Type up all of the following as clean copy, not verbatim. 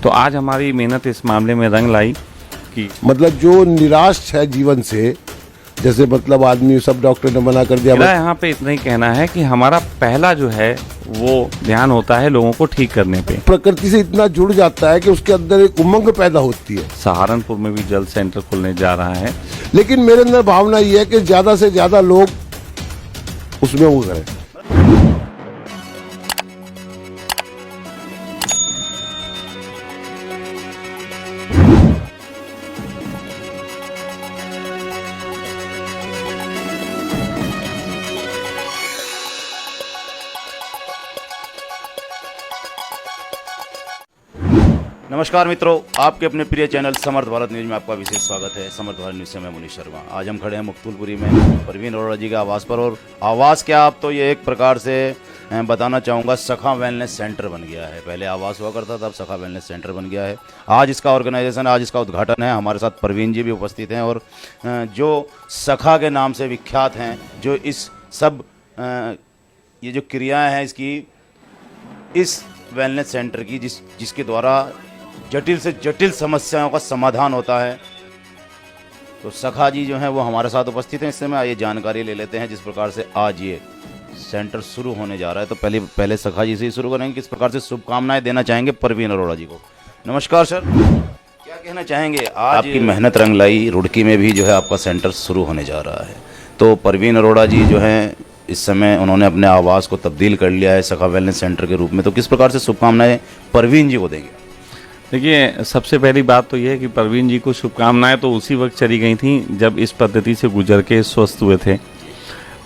तो आज हमारी मेहनत इस मामले में रंग लाई कि मतलब जो निराश है जीवन से, जैसे मतलब आदमी सब डॉक्टर ने मना कर दिया, मेरा यहाँ पे इतना ही कहना है कि हमारा पहला जो है वो ध्यान होता है लोगों को ठीक करने पे। प्रकृति से इतना जुड़ जाता है कि उसके अंदर एक उमंग पैदा होती है। सहारनपुर में भी जल्द सेंटर खुलने जा रहा है, लेकिन मेरे अंदर भावना ये है कि ज्यादा से ज्यादा लोग उसमें वो करें। नमस्कार मित्रों, आपके अपने प्रिय चैनल समर्थ भारत न्यूज में आपका विशेष स्वागत है। समर्थ भारत न्यूज से मैं मुनीश शर्मा। आज हम खड़े हैं मुक्तुलपुरी में परवीन अरोड़ा जी के आवास पर। और आवास क्या, आप तो ये एक प्रकार से बताना चाहूँगा, सखा वेलनेस सेंटर बन गया है। पहले आवास हुआ करता था, अब सखा वेलनेस सेंटर बन गया है। आज इसका ऑर्गेनाइजेशन, आज इसका उद्घाटन है। हमारे साथ परवीन जी भी उपस्थित हैं और जो सखा के नाम से विख्यात हैं, जो इस सब ये जो क्रियाएँ हैं इसकी, इस वेलनेस सेंटर की, जिसके द्वारा जटिल से जटिल समस्याओं का समाधान होता है। तो सखा जी जो हैं वो हमारे साथ उपस्थित हैं। इससे मैं ये जानकारी ले लेते हैं जिस प्रकार से आज ये सेंटर शुरू होने जा रहा है। तो पहले सखा जी से ही शुरू करेंगे। किस प्रकार से शुभकामनाएं देना चाहेंगे परवीन अरोड़ा जी को। नमस्कार सर, क्या कहना चाहेंगे? आज आपकी मेहनत रंग लाई, रुड़की में भी जो है आपका सेंटर शुरू होने जा रहा है। तो परवीन अरोड़ा जी जो हैं इस समय उन्होंने अपने आवास को तब्दील कर लिया है सखा वेलनेस सेंटर के रूप में। तो किस प्रकार से शुभकामनाएं परवीन जी को देंगे? देखिए, सबसे पहली बात तो ये है कि परवीन जी को शुभकामनाएं तो उसी वक्त चली गई थी जब इस पद्धति से गुजर के स्वस्थ हुए थे।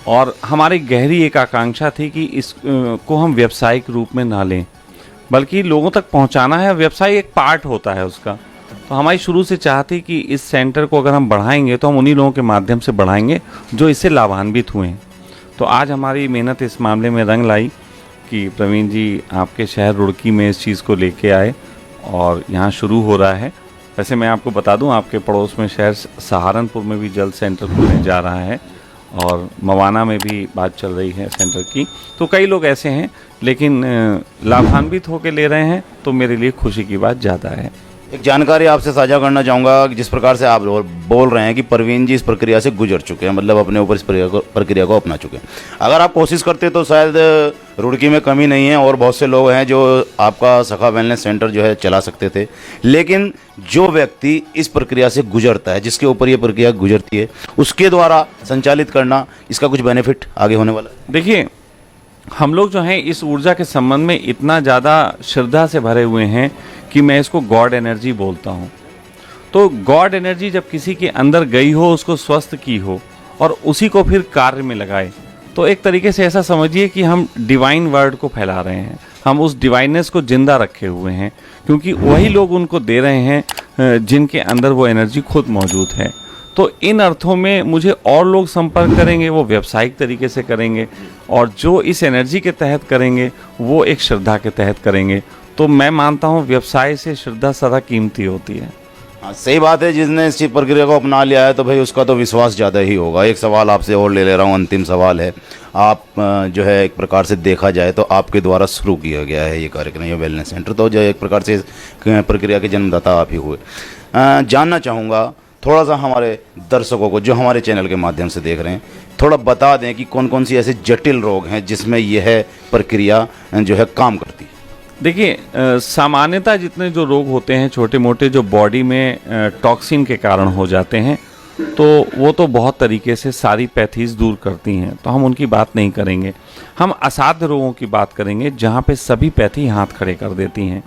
और हमारी गहरी एक आकांक्षा थी कि इसको हम व्यावसायिक रूप में ना लें, बल्कि लोगों तक पहुंचाना है। व्यवसाय एक पार्ट होता है उसका। तो हमारी शुरू से चाह थी कि इस सेंटर को अगर हम बढ़ाएंगे तो हम उन्हीं लोगों के माध्यम से बढ़ाएंगे जो इससे लाभान्वित हुए हैं। तो आज हमारी मेहनत इस मामले में रंग लाई कि प्रवीण जी आपके शहर रुड़की में इस चीज़ को लेके आए और यहाँ शुरू हो रहा है। वैसे मैं आपको बता दूं, आपके पड़ोस में शहर सहारनपुर में भी जल्द सेंटर खुलने जा रहा है और मवाना में भी बात चल रही है सेंटर की। तो कई लोग ऐसे हैं, लेकिन लाभान्वित होकर ले रहे हैं, तो मेरे लिए खुशी की बात ज़्यादा है। एक जानकारी आपसे साझा करना चाहूँगा, जिस प्रकार से आप बोल रहे हैं कि परवीन जी इस प्रक्रिया से गुजर चुके हैं, मतलब अपने ऊपर इस प्रक्रिया को अपना चुके हैं। अगर आप कोशिश करते तो शायद रुड़की में कमी नहीं है और बहुत से लोग हैं जो आपका सखा वेलनेस सेंटर जो है चला सकते थे। लेकिन जो व्यक्ति इस प्रक्रिया से गुजरता है, जिसके ऊपर ये प्रक्रिया गुजरती है, उसके द्वारा संचालित करना, इसका कुछ बेनिफिट आगे होने वाला है? देखिए, हम लोग जो हैं इस ऊर्जा के संबंध में इतना ज़्यादा श्रद्धा से भरे हुए हैं कि मैं इसको गॉड एनर्जी बोलता हूँ। तो गॉड एनर्जी जब किसी के अंदर गई हो, उसको स्वस्थ की हो और उसी को फिर कार्य में लगाए, तो एक तरीके से ऐसा समझिए कि हम डिवाइन वर्ड को फैला रहे हैं। हम उस डिवाइननेस को जिंदा रखे हुए हैं, क्योंकि वही लोग उनको दे रहे हैं जिनके अंदर वो एनर्जी खुद मौजूद है। तो इन अर्थों में मुझे और लोग संपर्क करेंगे, वो व्यावसायिक तरीके से करेंगे, और जो इस एनर्जी के तहत करेंगे वो एक श्रद्धा के तहत करेंगे। तो मैं मानता हूँ व्यवसाय से श्रद्धा सदा कीमती होती है। हाँ, सही बात है। जिसने इस प्रक्रिया को अपना लिया है तो भाई उसका तो विश्वास ज़्यादा ही होगा। एक सवाल आपसे और ले रहा हूँ, अंतिम सवाल है। आप जो है एक प्रकार से देखा जाए तो आपके द्वारा शुरू किया गया है ये कार्यक्रम, ये वेलनेस सेंटर, तो जो एक प्रकार से प्रक्रिया के जन्मदाता आप ही हुए। जानना चाहूँगा थोड़ा सा हमारे दर्शकों को, जो हमारे चैनल के माध्यम से देख रहे हैं, थोड़ा बता दें कि कौन कौन सी ऐसे जटिल रोग हैं जिसमें यह प्रक्रिया जो है काम करती है। देखिए, सामान्यतः जितने जो रोग होते हैं छोटे मोटे, जो बॉडी में टॉक्सिन के कारण हो जाते हैं, तो वो तो बहुत तरीके से सारी पैथीज दूर करती हैं, तो हम उनकी बात नहीं करेंगे। हम असाध्य रोगों की बात करेंगे जहाँ पे सभी पैथी हाथ खड़े कर देती हैं,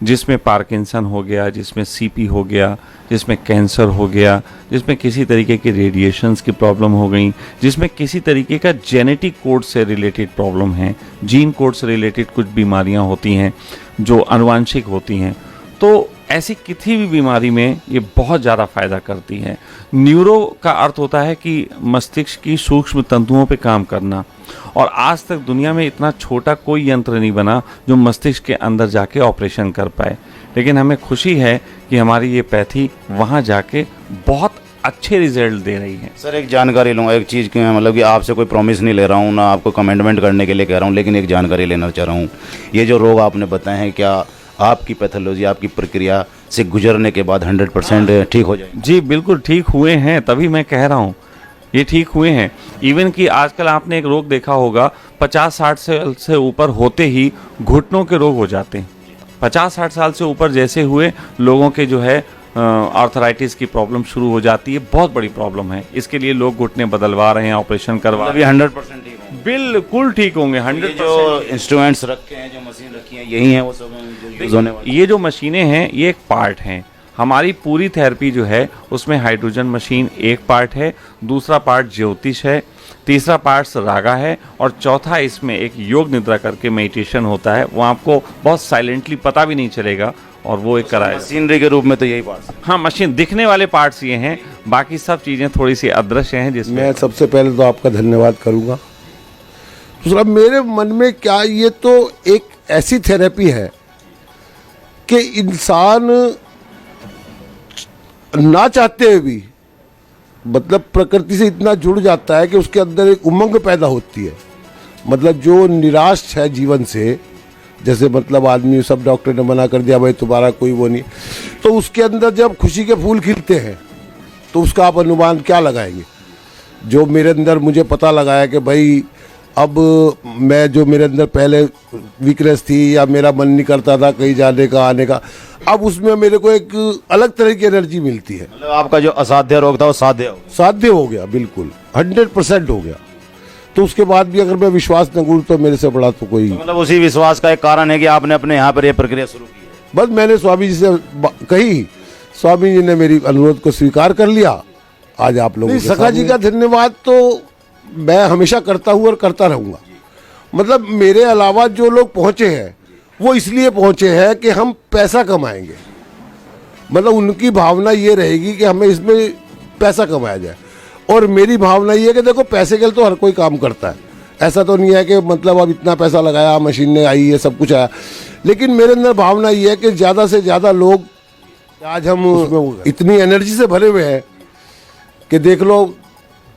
जिसमें पार्किंसन हो गया, जिसमें सीपी हो गया, जिसमें कैंसर हो गया, जिसमें किसी तरीके की रेडिएशंस की प्रॉब्लम हो गई, जिसमें किसी तरीके का जेनेटिक कोड से रिलेटेड प्रॉब्लम है, जीन कोड से रिलेटेड कुछ बीमारियां होती हैं जो आनुवांशिक होती हैं। तो ऐसी किसी भी बीमारी में ये बहुत ज़्यादा फ़ायदा करती है। न्यूरो का अर्थ होता है कि मस्तिष्क की सूक्ष्म तंतुओं पे काम करना, और आज तक दुनिया में इतना छोटा कोई यंत्र नहीं बना जो मस्तिष्क के अंदर जाके ऑपरेशन कर पाए। लेकिन हमें खुशी है कि हमारी ये पैथी वहाँ जाके बहुत अच्छे रिजल्ट दे रही है। सर, एक जानकारी लूँगा, एक चीज़ की, मतलब कि आपसे कोई प्रॉमिस नहीं ले रहा हूँ, ना आपको कमेंटमेंट करने के लिए कह रहा हूँ, लेकिन एक जानकारी लेना चाह रहा हूँ। ये जो रोग आपने बताए हैं, क्या आपकी पैथोलॉजी, आपकी प्रक्रिया से गुजरने के बाद 100% ठीक हो जाएंगे? जी बिल्कुल ठीक हुए हैं, तभी मैं कह रहा हूँ ये ठीक हुए हैं। इवन कि आजकल आपने एक रोग देखा होगा, 50-60 साल से ऊपर होते ही घुटनों के रोग हो जाते हैं। 50-60 साल से ऊपर जैसे हुए लोगों के जो है आर्थराइटिस की प्रॉब्लम शुरू हो जाती है। बहुत बड़ी प्रॉब्लम है, इसके लिए लोग घुटने बदलवा रहे हैं, ऑपरेशन करवा मतलब रहे ये हैं। 100% ठीक होंगे? बिल्कुल ठीक होंगे, ये 100%। जो इंस्ट्रूमेंट्स रखे हैं, जो मशीन रखी हैं, यही है वो सब जो यूज होने वाली? ये जो मशीनें हैं ये एक पार्ट हैं। हमारी पूरी थेरेपी जो है उसमें हाइड्रोजन मशीन एक पार्ट है, दूसरा पार्ट ज्योतिष है, तीसरा पार्ट रागा है और चौथा इसमें एक योग निद्रा करके मेडिटेशन होता है। वो आपको बहुत साइलेंटली पता भी नहीं चलेगा और वो एक कराए। मशीनरी के रूप में तो यही पार्ट है। हाँ, मशीन दिखने वाले पार्ट्स ये हैं, बाकी सब चीज़ें थोड़ी सी अदृश्य हैं जिसमें मैं सबसे पहले तो आपका धन्यवाद करूंगा। दूसरा, मेरे मन में क्या, ये तो एक ऐसी थेरेपी है कि इंसान ना चाहते हुए भी मतलब प्रकृति से इतना जुड़ जाता है कि उसके अंदर एक उमंग पैदा होती है। मतलब जो निराश है जीवन से, जैसे मतलब आदमी, सब डॉक्टर ने मना कर दिया भाई तुम्हारा कोई वो नहीं, तो उसके अंदर जब खुशी के फूल खिलते हैं तो उसका आप अनुमान क्या लगाएंगे? जो मेरे अंदर मुझे पता लगा है कि भाई अब मैं, जो मेरे अंदर पहले वीकनेस थी या मेरा मन नहीं करता था कहीं जाने का आने का, अब उसमें मेरे को एक अलग तरह की एनर्जी मिलती है। मतलब आपका जो असाध्य रोग था वो साध्य हो गया? साध्य हो गया, बिल्कुल 100% हो गया। तो उसके बाद भी अगर मैं विश्वास न करूँ तो मेरे से बड़ा तो कोई, मतलब उसी विश्वास का एक कारण है कि आपने अपने यहाँ पर ये प्रक्रिया शुरू की है? बस मैंने स्वामी जी से कही, स्वामी जी ने मेरी अनुरोध को स्वीकार कर लिया। आज आप लोगों के सखा जी का धन्यवाद तो मैं हमेशा करता हूँ और करता रहूँगा। मतलब मेरे अलावा जो लोग पहुँचे हैं वो इसलिए पहुँचे हैं कि हम पैसा कमाएंगे। मतलब उनकी भावना ये रहेगी कि हमें इसमें पैसा कमाया जाए, और मेरी भावना ये है कि देखो पैसे के लिए तो हर कोई काम करता है। ऐसा तो नहीं है कि मतलब अब इतना पैसा लगाया, मशीनें आई है, सब कुछ आया, लेकिन मेरे अंदर भावना ये है कि ज़्यादा से ज़्यादा लोग, आज हम इतनी एनर्जी से भरे हुए हैं कि देख लो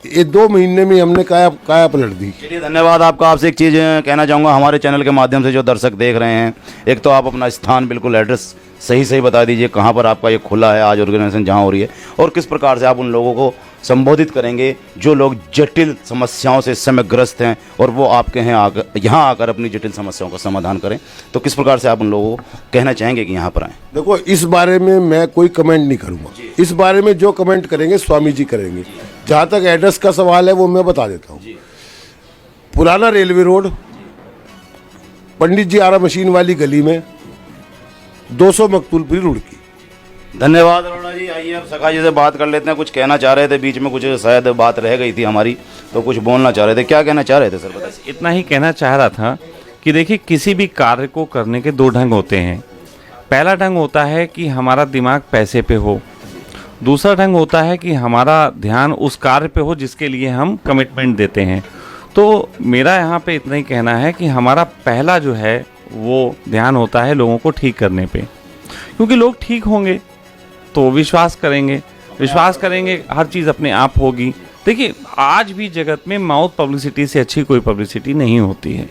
ये 2 महीने में हमने काया पलट दी। चलिए, धन्यवाद आपका। आपसे एक चीज़ कहना चाहूँगा हमारे चैनल के माध्यम से जो दर्शक देख रहे हैं, एक तो आप अपना स्थान बिल्कुल एड्रेस सही बता दीजिए, कहाँ पर आपका ये खुला है आज ऑर्गेनाइजेशन जहाँ हो रही है, और किस प्रकार से आप उन लोगों को संबोधित करेंगे जो लोग जटिल समस्याओं से इस समय ग्रस्त हैं और वो आपके यहाँ आकर अपनी जटिल समस्याओं का समाधान करें। तो किस प्रकार से आप उन लोगों को कहना चाहेंगे कि यहाँ पर आएँ? देखो, इस बारे में मैं कोई कमेंट नहीं करूँगा। इस बारे में जो कमेंट करेंगे स्वामी जी करेंगे। जहाँ तक एड्रेस का सवाल है वो मैं बता देता हूँ। पुराना रेलवे रोड, पंडित जी आरा मशीन वाली गली में, 200 मकतूलपुरी रुड़की। धन्यवाद अरुणा जी। आइए अब सखा जी से बात कर लेते हैं। कुछ कहना चाह रहे थे, बीच में कुछ शायद बात रह गई थी हमारी, तो कुछ बोलना चाह रहे थे। क्या कहना चाह रहे थे सर, बताइए? इतना ही कहना चाह रहा था कि देखिए, किसी भी कार्य को करने के 2 ढंग होते हैं। पहला ढंग होता है कि हमारा दिमाग पैसे पे हो, दूसरा ढंग होता है कि हमारा ध्यान उस कार्य पे हो जिसके लिए हम कमिटमेंट देते हैं। तो मेरा यहाँ पे इतना ही कहना है कि हमारा पहला जो है वो ध्यान होता है लोगों को ठीक करने पे, क्योंकि लोग ठीक होंगे तो विश्वास करेंगे, हर चीज़ अपने आप होगी। देखिए, आज भी जगत में माउथ पब्लिसिटी से अच्छी कोई पब्लिसिटी नहीं होती है।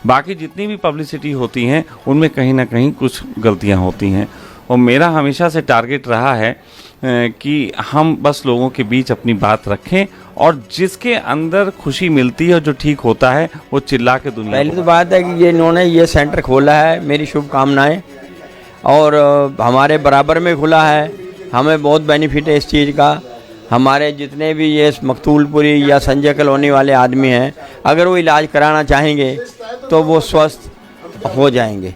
बाकी जितनी भी पब्लिसिटी होती हैं उनमें कहीं ना कहीं कुछ गलतियां होती हैं, और मेरा हमेशा से टारगेट रहा है कि हम बस लोगों के बीच अपनी बात रखें, और जिसके अंदर खुशी मिलती है और जो ठीक होता है वो चिल्ला के दुनिया। पहली तो बात है कि इन्होंने ये सेंटर खोला है, मेरी शुभकामनाएं, और हमारे बराबर में खुला है। हमें बहुत बेनिफिट है इस चीज़ का। हमारे जितने भी ये मकतूलपुरी या संजय कॉलोनी वाले आदमी हैं, अगर वो इलाज कराना चाहेंगे तो वो स्वस्थ हो जाएंगे।